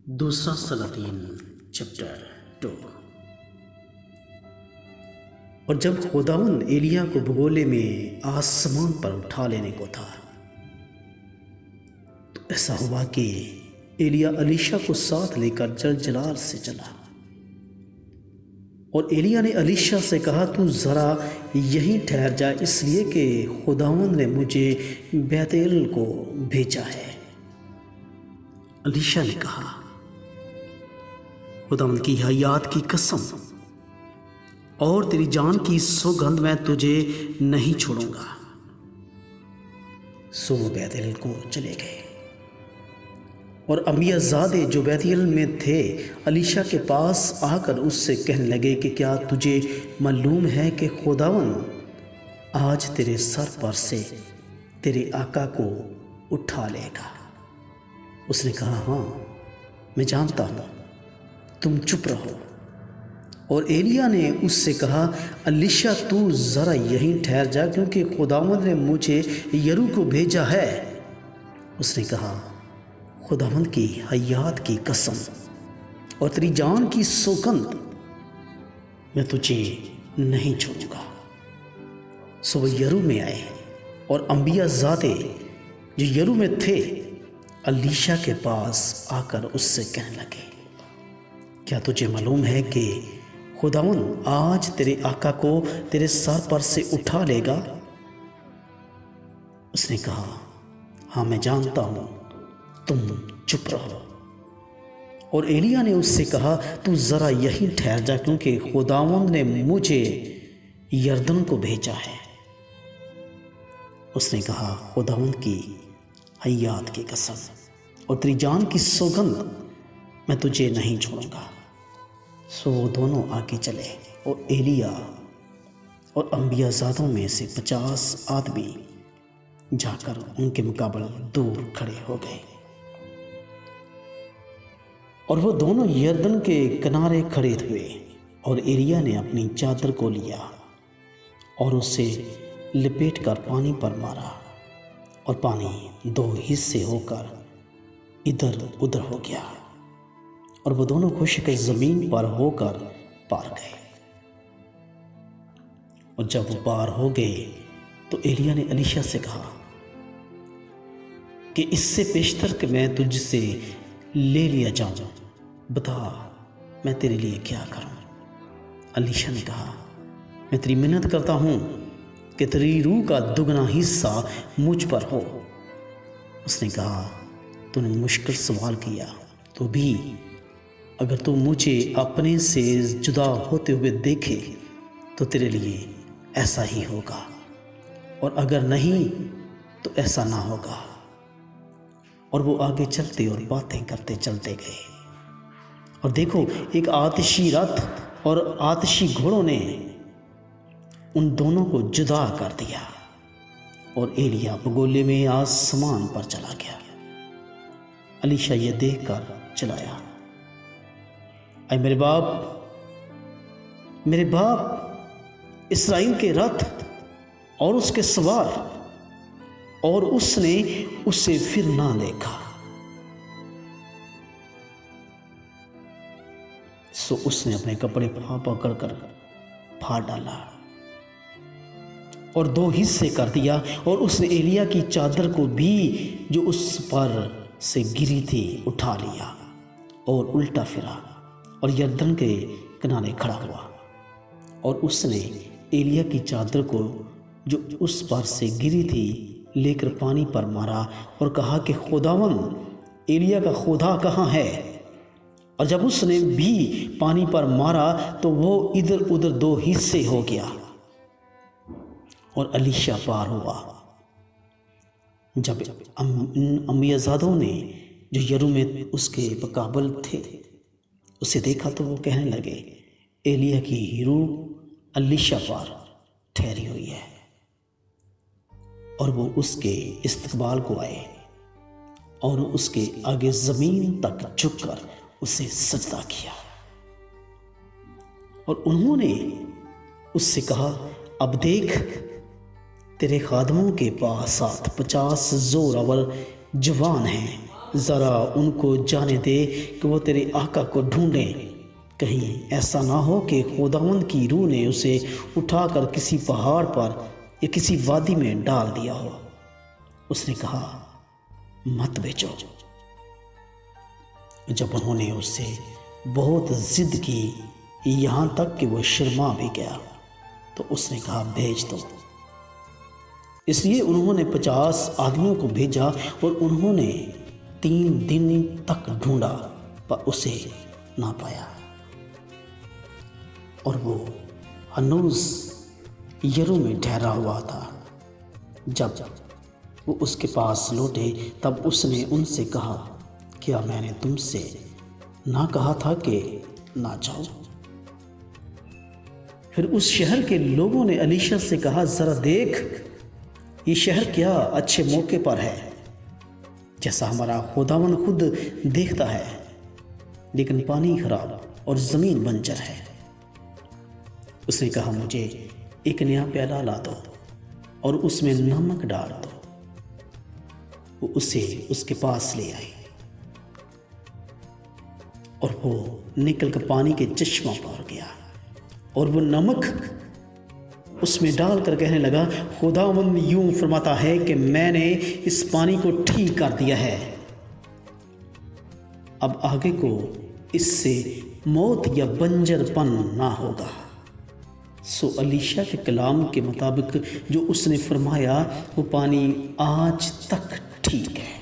دوسرا سلاطین چپٹر 2۔ اور جب خداوند ایلیا کو بگولے میں آسمان پر اٹھا لینے کو تھا تو ایسا ہوا کہ ایلیا الیشا کو ساتھ لے کر جلجلال سے چلا، اور ایلیا نے الیشا سے کہا تو ذرا یہیں ٹھہر جا، اس لیے کہ خداوند نے مجھے بیت ایل کو بھیجا ہے۔ الیشا نے کہا خداوند کی حیات کی قسم اور تیری جان کی سوگند میں تجھے نہیں چھوڑوں گا۔ سو وہ بیت ایل کو چلے گئے، اور انبیاء زادے جو بیت ایل میں تھے الیشا کے پاس آ کر اس سے کہنے لگے کہ کیا تجھے معلوم ہے کہ خداوند آج تیرے سر پر سے تیرے آقا کو اٹھا لے گا؟ اس نے کہا ہاں میں جانتا ہوں، تم چپ رہو۔ اور ایلیا نے اس سے کہا الیشا تو ذرا یہیں ٹھہر جا، کیونکہ خداوند نے مجھے یرو کو بھیجا ہے۔ اس نے کہا خداوند کی حیات کی قسم اور تیری جان کی سوگند میں تجھے نہیں چھوڑوں گا۔ سو وہ یرو میں آئے، اور انبیاء زادے جو یرو میں تھے الیشا کے پاس آ کر اس سے کہنے لگے کیا تجھے معلوم ہے کہ خداوند آج تیرے آقا کو تیرے سر پر سے اٹھا لے گا؟ اس نے کہا ہاں میں جانتا ہوں، تم چپ رہو۔ اور ایلیا نے اس سے کہا تو ذرا یہیں ٹھہر جا، کیونکہ خداوند نے مجھے یردن کو بھیجا ہے۔ اس نے کہا خداوند کی حیات کی قسم اور تیری جان کی سوگند میں تجھے نہیں چھوڑوں گا۔ سو وہ دونوں آگے چلے، اور ایلیا اور انبیاء زادوں میں سے 50 آدمی جا کر ان کے مقابل دور کھڑے ہو گئے، اور وہ دونوں یردن کے کنارے کھڑے ہوئے، اور ایلیا نے اپنی چادر کو لیا اور اسے لپیٹ کر پانی پر مارا، اور پانی 2 حصے ہو کر ادھر ادھر ہو گیا، اور وہ دونوں خشک زمین پر ہو کر پار گئے۔ اور جب وہ پار ہو گئے تو ایلیا نے الیشا سے کہا کہ اس سے پیشتر کہ میں تجھ سے لے لیا جاؤں، بتا میں تیرے لیے کیا کروں؟ الیشا نے کہا میں تیری منت کرتا ہوں کہ تیری روح کا دگنا حصہ مجھ پر ہو۔ اس نے کہا تو نے مشکل سوال کیا، تو بھی اگر تو مجھے اپنے سے جدا ہوتے ہوئے دیکھے تو تیرے لیے ایسا ہی ہوگا، اور اگر نہیں تو ایسا نہ ہوگا۔ اور وہ آگے چلتے اور باتیں کرتے چلتے گئے، اور دیکھو ایک آتشی رتھ اور آتشی گھوڑوں نے ان دونوں کو جدا کر دیا، اور ایلیا بگولے میں آسمان پر چلا گیا۔ الیشا یہ دیکھ کر چلایا اے میرے باپ اسرائیل کے رتھ اور اس کے سوار، اور اس نے اسے پھر نہ دیکھا۔ سو اس نے اپنے کپڑے پکڑ کر پھاڑ ڈالا اور 2 حصے کر دیا، اور اس نے ایلیا کی چادر کو بھی جو اس پر سے گری تھی اٹھا لیا، اور الٹا پھرا اور یردن کے کنارے کھڑا ہوا، اور اس نے ایلیا کی چادر کو جو اس پر سے گری تھی لے کر پانی پر مارا، اور کہا کہ خداوند ایلیا کا خدا کہاں ہے؟ اور جب اس نے بھی پانی پر مارا تو وہ ادھر ادھر 2 حصے ہو گیا، اور الیشا پار ہوا۔ جب انبیاء زادوں نے جو یرو میں اس کے مقابل تھے اسے دیکھا تو وہ کہنے لگے ایلیا کی روح الیشا پر ٹھہری ہوئی ہے، اور وہ اس کے استقبال کو آئے اور اس کے آگے زمین تک جھک کر اسے سجدہ کیا، اور انہوں نے اس سے کہا اب دیکھ تیرے خادموں کے پاس 50 زور اور جوان ہیں، ذرا ان کو جانے دے کہ وہ تیرے آقا کو ڈھونڈیں، کہیں ایسا نہ ہو کہ خداوند کی روح نے اسے اٹھا کر کسی پہاڑ پر یا کسی وادی میں ڈال دیا ہو۔ اس نے کہا مت بیچو۔ جب انہوں نے اس سے بہت ضد کی یہاں تک کہ وہ شرما بھی گیا تو اس نے کہا بھیج دو۔ اس لیے انہوں نے 50 آدمیوں کو بھیجا اور انہوں نے 3 دن تک ڈھونڈا پر اسے نہ پایا، اور وہ ہنوز یرو میں ٹھہرا ہوا تھا۔ جب وہ اس کے پاس لوٹے تب اس نے ان سے کہا کیا میں نے تم سے نہ کہا تھا کہ نہ جاؤ؟ پھر اس شہر کے لوگوں نے الیشا سے کہا ذرا دیکھ، یہ شہر کیا اچھے موقع پر ہے، جیسا ہمارا خداوند خود دیکھتا ہے، لیکن پانی خراب اور زمین بنجر ہے۔ اس نے کہا مجھے ایک نیا پیالہ لا دو اور اس میں نمک ڈال دو۔ وہ اسے اس کے پاس لے آئی اور وہ نکل کر پانی کے چشمہ پر گیا اور وہ نمک اس میں ڈال کر کہنے لگا خداوند یوں فرماتا ہے کہ میں نے اس پانی کو ٹھیک کر دیا ہے، اب آگے کو اس سے موت یا بنجر پن نہ ہوگا۔ سو الیشا کے کلام کے مطابق جو اس نے فرمایا وہ پانی آج تک ٹھیک ہے۔